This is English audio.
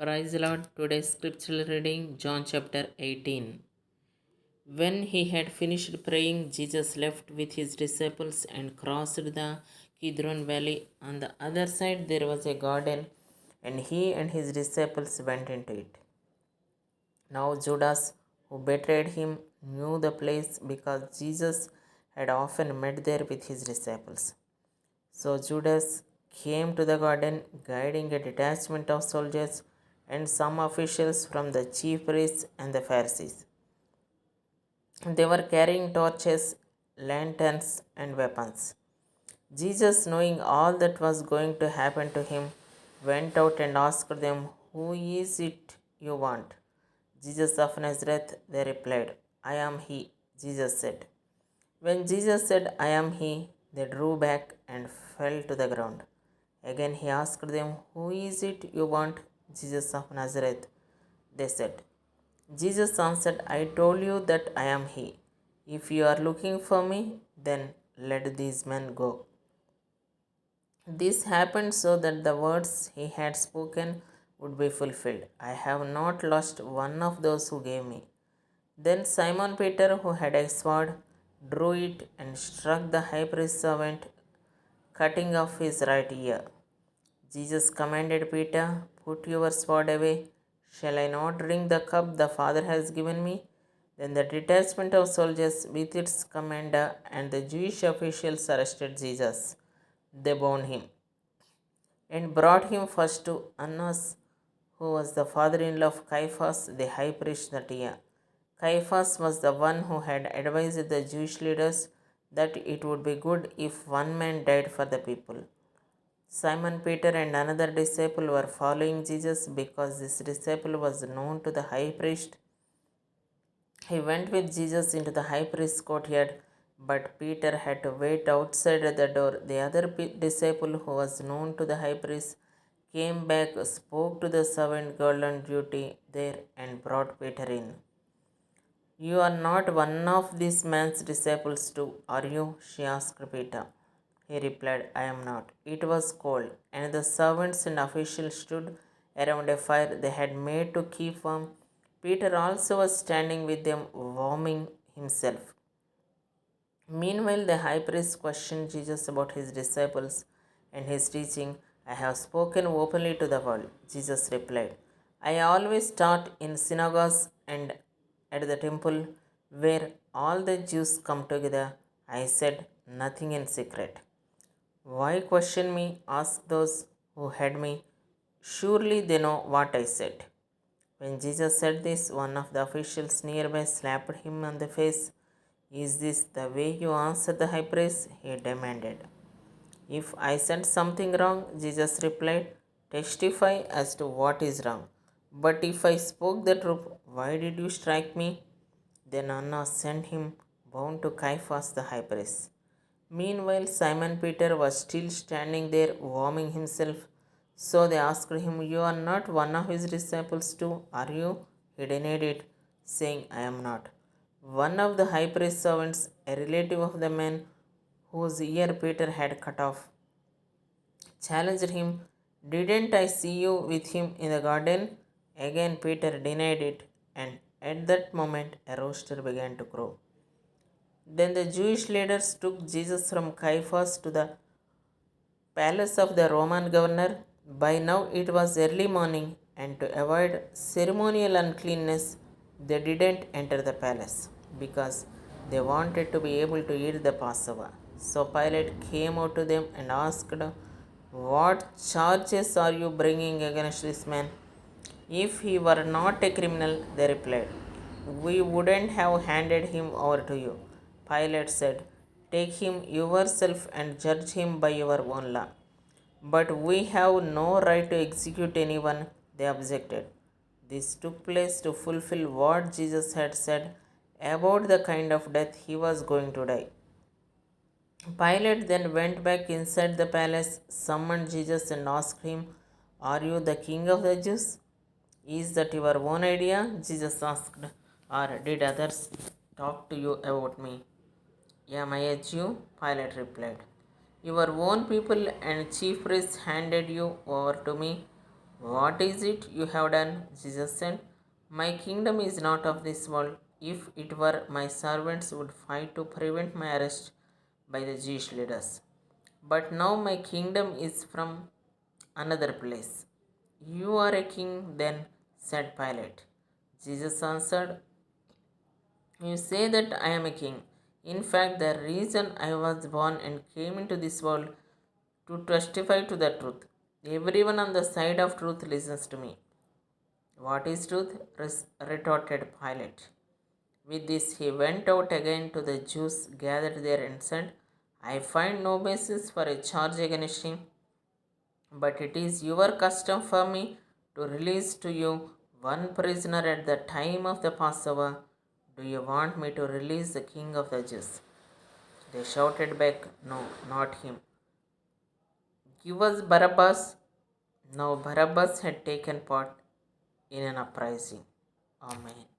Praise the Lord. Today's scriptural reading, John chapter 18. When he had finished praying, Jesus left with his disciples and crossed the Kidron valley. On the other side, there was a garden, and he and his disciples went into it. Now, Judas, who betrayed him, knew the place because Jesus had often met there with his disciples. So Judas came to the garden, guiding a detachment of soldiers and some officials from the chief priests and the Pharisees. They were carrying torches, lanterns, and weapons. Jesus, knowing all that was going to happen to him, went out and asked them, "Who is it you want?" Jesus of Nazareth, they replied, "I am he," Jesus said. When Jesus said, "I am he," they drew back and fell to the ground. Again he asked them, "Who is it you want?" "Jesus of Nazareth," they said. Jesus answered, "I told you that I am he. If you are looking for me, then let these men go." This happened so that the words he had spoken would be fulfilled. "I have not lost one of those who gave me." Then Simon Peter, who had a sword, drew it and struck the high priest's servant, cutting off his right ear. Jesus commanded Peter, "Put your sword away. Shall I not drink the cup the Father has given me?" Then the detachment of soldiers with its commander and the Jewish officials arrested Jesus. They bound him and brought him first to Annas, who was the father-in-law of Caiaphas, the high priest that year. Caiaphas was the one who had advised the Jewish leaders that it would be good if one man died for the people. Simon Peter and another disciple were following Jesus because this disciple was known to the high priest. He went with Jesus into the high priest's courtyard, but Peter had to wait outside at the door. The other disciple, who was known to the high priest, came back, spoke to the servant girl on duty there, and brought Peter in. "You are not one of this man's disciples too, are you?" she asked Peter. He replied, "I am not." It was cold, and the servants and officials stood around a fire they had made to keep warm. Peter also was standing with them, warming himself. Meanwhile, the high priest questioned Jesus about his disciples and his teaching. "I have spoken openly to the world," Jesus replied. "I always taught in synagogues and at the temple where all the Jews come together. I said nothing in secret." "Why question me?" asked those who had me. "Surely they know what I said." When Jesus said this, one of the officials nearby slapped him on the face. "Is this the way you answer the high priest?" he demanded. "If I said something wrong," Jesus replied, "testify as to what is wrong. But if I spoke the truth, why did you strike me?" Then Annas sent him bound to Caiaphas the high priest. Meanwhile, Simon Peter was still standing there warming himself. So they asked him, "You are not one of his disciples too, are you?" He denied it, saying, "I am not." One of the high priest's servants, a relative of the man whose ear Peter had cut off, challenged him, "Didn't I see you with him in the garden?" Again Peter denied it, and at that moment a rooster began to crow. Then the Jewish leaders took Jesus from Caiaphas to the palace of the Roman governor. By now it was early morning, and to avoid ceremonial uncleanness, they didn't enter the palace because they wanted to be able to eat the Passover. So Pilate came out to them and asked, "What charges are you bringing against this man?" "If he were not a criminal," they replied, "we wouldn't have handed him over to you." Pilate said, "Take him yourself and judge him by your own law." "But we have no right to execute anyone," they objected. This took place to fulfill what Jesus had said about the kind of death he was going to die. Pilate then went back inside the palace, summoned Jesus, and asked him, "Are you the king of the Jews?" "Is that your own idea?" Jesus asked. "Or did others talk to you about me?" "Am I a Jew?" Pilate replied. "Your own people and chief priests handed you over to me." What is it you have done? Jesus said. My kingdom is not of this world. If it were, my servants would fight to prevent my arrest by the Jewish leaders. But now my kingdom is from another place. You are a king, then, said Pilate. Jesus answered, you say that I am a king. In fact, the reason I was born and came into this world to testify to the truth. Everyone on the side of truth listens to me. What is truth? Retorted Pilate. With this, he went out again to the Jews gathered there and said, I find no basis for a charge against him, but it is your custom for me to release to you one prisoner at the time of the Passover. Do you want me to release the king of the Jews? They shouted back, no, not him. Give us Barabbas. Now Barabbas had taken part in an uprising. Amen.